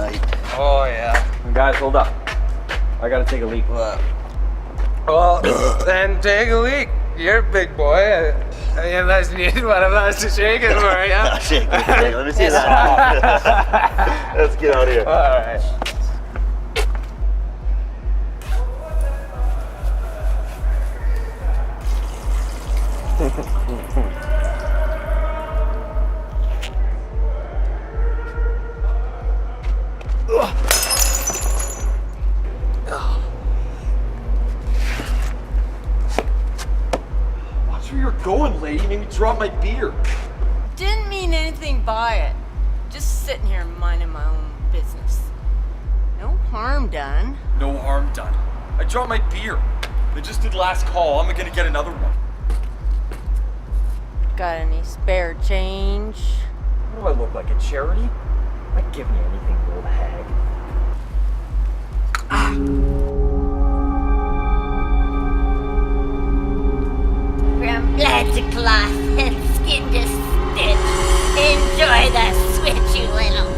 night. Oh, yeah. Guys, hold up. I gotta take a leak. What? Well, then take a leak. You're a big boy. Unless you need one of us to shake it for you. No, shake. Let me see that. Let's get out of here. All right. Watch where you're going, lady. You made me drop my beer. Didn't mean anything by it. Just sitting here minding my own business. No harm done. No harm done. I dropped my beer. They just did last call. I'm gonna get another one. Got any spare change? What do I look like, a charity? I'm not giving you anything, you old hag. From blood to cloth and skin to stitch. Enjoy the switch, you little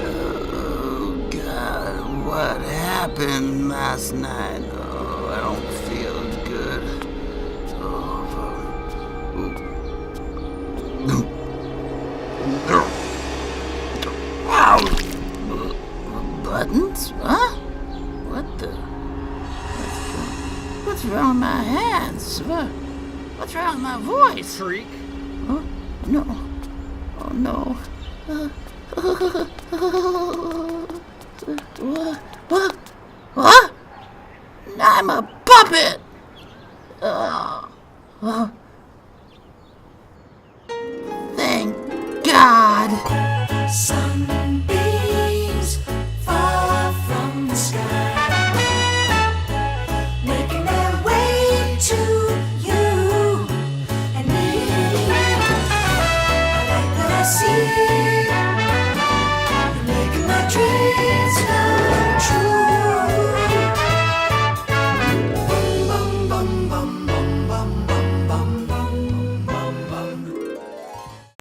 Oh, God, what happened last night? Oh, I don't feel good. Buttons? Huh? What the? What's wrong with my hands? What's wrong with my voice? Freak. Oh, no. Oh, no. What? I'm a puppet! Thank God! Sunbeams fall from the sky.